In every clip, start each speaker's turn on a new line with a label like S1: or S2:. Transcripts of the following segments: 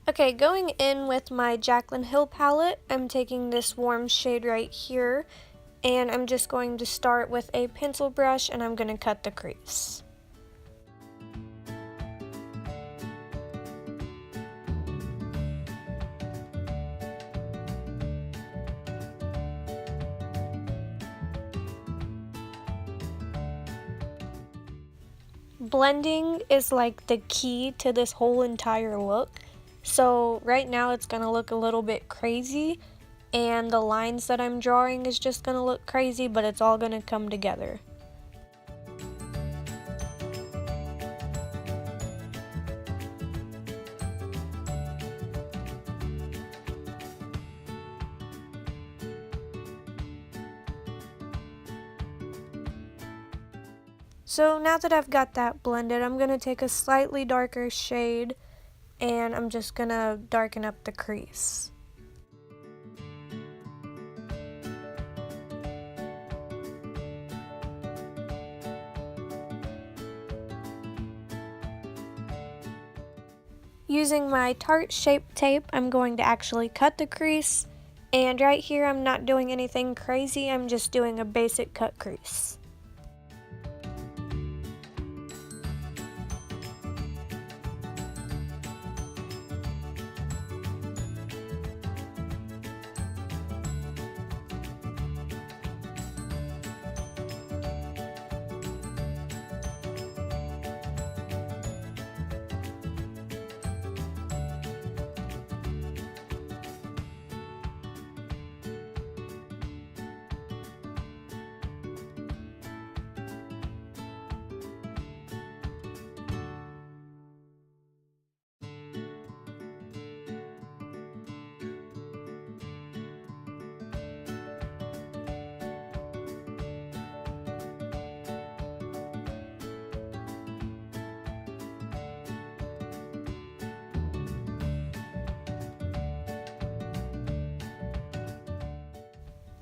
S1: Okay, going in with my Jaclyn Hill palette, I'm taking this warm shade right here, and I'm just going to start with a pencil brush and I'm going to cut the crease. Blending is like the key to this whole entire look. So right now it's going to look a little bit crazy and the lines that I'm drawing is just going to look crazy, but it's all going to come together. So now that I've got that blended, I'm going to take a slightly darker shade and I'm just going to darken up the crease. Using my Tart shape tape, I'm going to actually cut the crease, and right here I'm not doing anything crazy, I'm just doing a basic cut crease.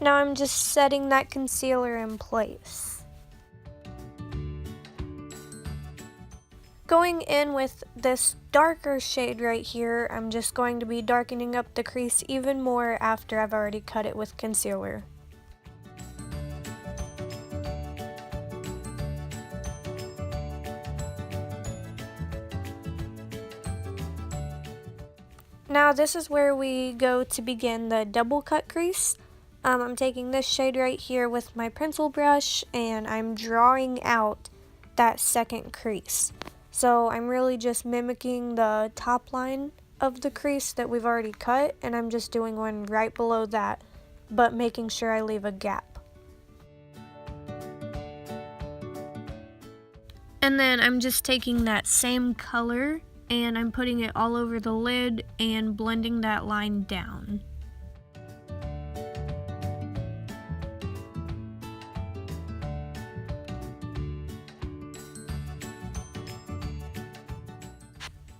S1: Now I'm just setting that concealer in place. Going in with this darker shade right here, I'm just going to be darkening up the crease even more after I've already cut it with concealer. Now this is where we go to begin the double cut crease. I'm taking this shade right here with my pencil brush and I'm drawing out that second crease. So I'm really just mimicking the top line of the crease that we've already cut, and I'm just doing one right below that, but making sure I leave a gap. And then I'm just taking that same color and I'm putting it all over the lid and blending that line down.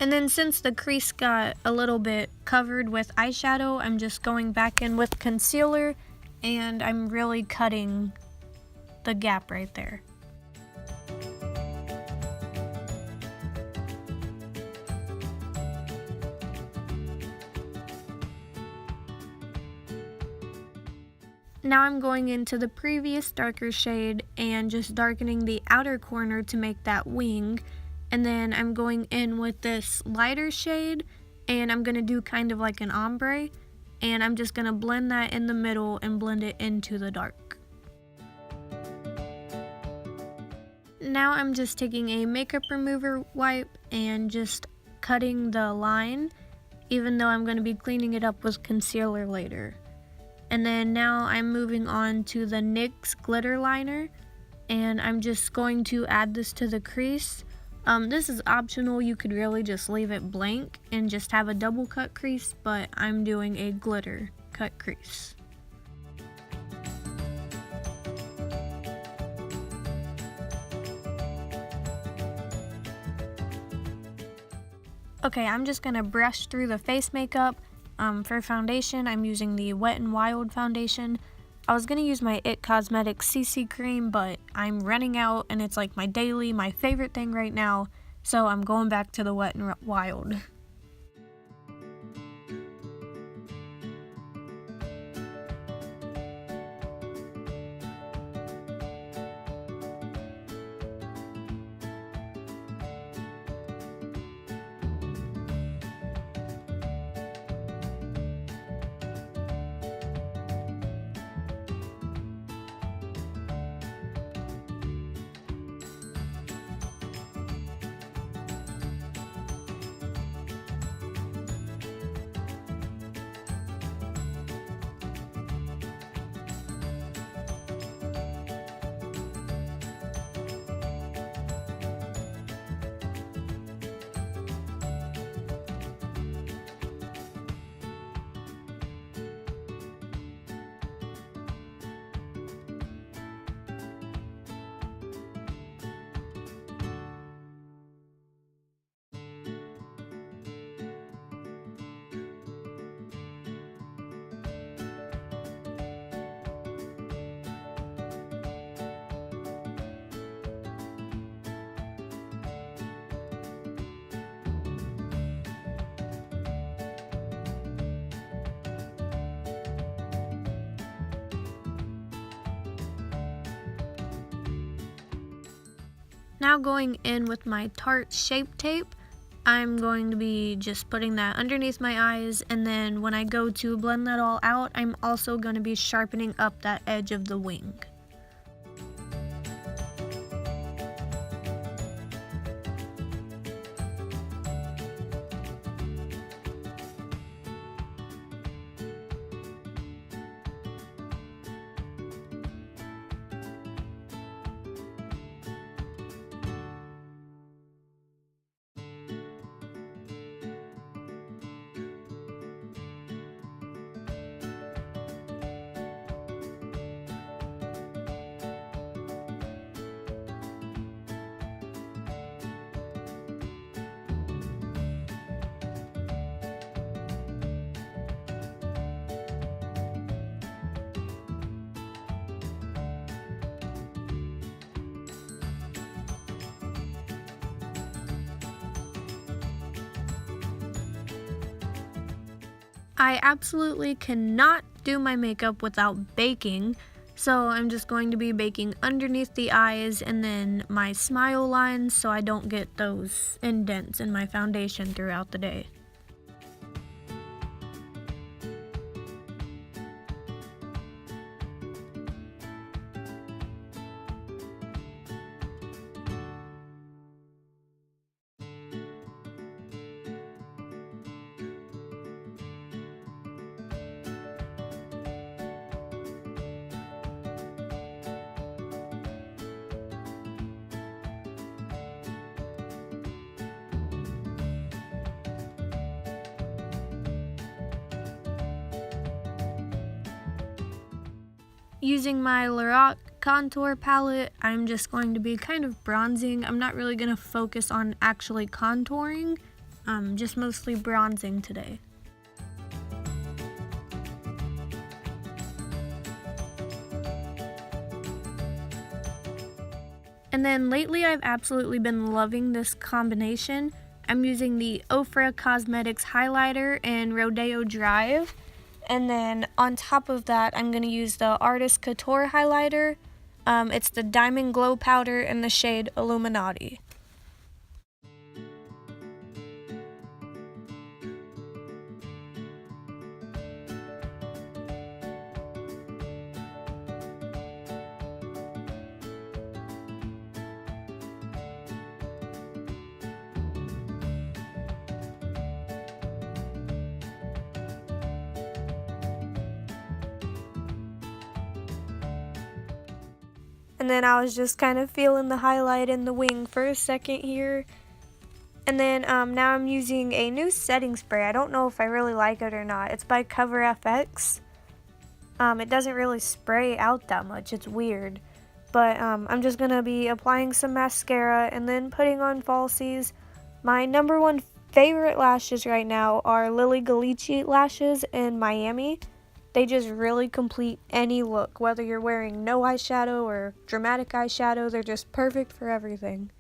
S1: And then since the crease got a little bit covered with eyeshadow, I'm just going back in with concealer and I'm really cutting the gap right there. Now I'm going into the previous darker shade and just darkening the outer corner to make that wing. And then I'm going in with this lighter shade and I'm going to do kind of like an ombre. And I'm just going to blend that in the middle and blend it into the dark. Now I'm just taking a makeup remover wipe and just cutting the line, even though I'm going to be cleaning it up with concealer later. And then now I'm moving on to the NYX glitter liner and I'm just going to add this to the crease. This is optional, you could really just leave it blank and just have a double cut crease, but I'm doing a glitter cut crease. Okay, I'm just going to brush through the face makeup. For foundation, I'm using the Wet n Wild foundation. I was going to use my IT Cosmetics CC cream, but I'm running out and it's like my favorite thing right now, so I'm going back to the Wet n Wild. Now going in with my Tarte Shape Tape, I'm going to be just putting that underneath my eyes, and then when I go to blend that all out, I'm also going to be sharpening up that edge of the wing. I absolutely cannot do my makeup without baking, so I'm just going to be baking underneath the eyes and then my smile lines so I don't get those indents in my foundation throughout the day. Using my Lorac contour palette, I'm just going to be kind of bronzing. I'm not really going to focus on actually contouring, just mostly bronzing today. And then lately I've absolutely been loving this combination. I'm using the Ofra Cosmetics highlighter in Rodeo Drive. And then on top of that, I'm going to use the Artist Couture highlighter. It's the Diamond Glow Powder in the shade Illuminati. And then I was just kind of feeling the highlight in the wing for a second here. And then now I'm using a new setting spray. I don't know if I really like it or not. It's by Cover FX. It doesn't really spray out that much. It's weird. But I'm just going to be applying some mascara and then putting on falsies. My number one favorite lashes right now are Lilly lashes in Miami. They just really complete any look, whether you're wearing no eyeshadow or dramatic eyeshadow, they're just perfect for everything.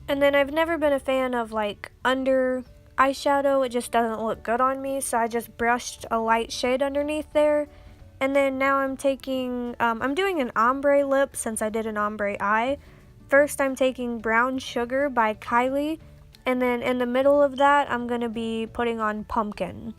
S1: And then I've never been a fan of like under eyeshadow, it just doesn't look good on me, so I just brushed a light shade underneath there. And then now I'm taking, I'm doing an ombre lip since I did an ombre eye. First I'm taking Brown Sugar by Kylie. And then in the middle of that, I'm going to be putting on Pumpkin.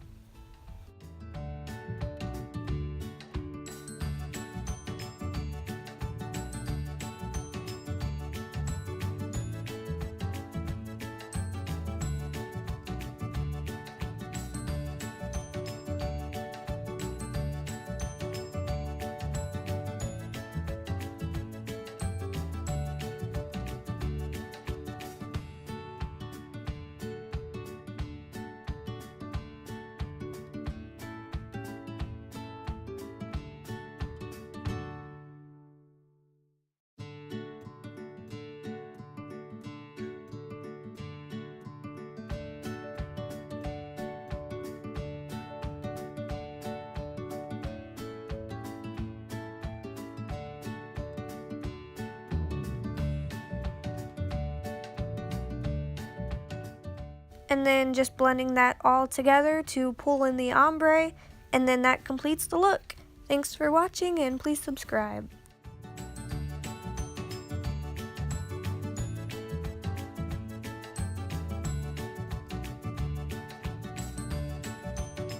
S1: And then just blending that all together to pull in the ombre, and then that completes the look. Thanks for watching and please subscribe.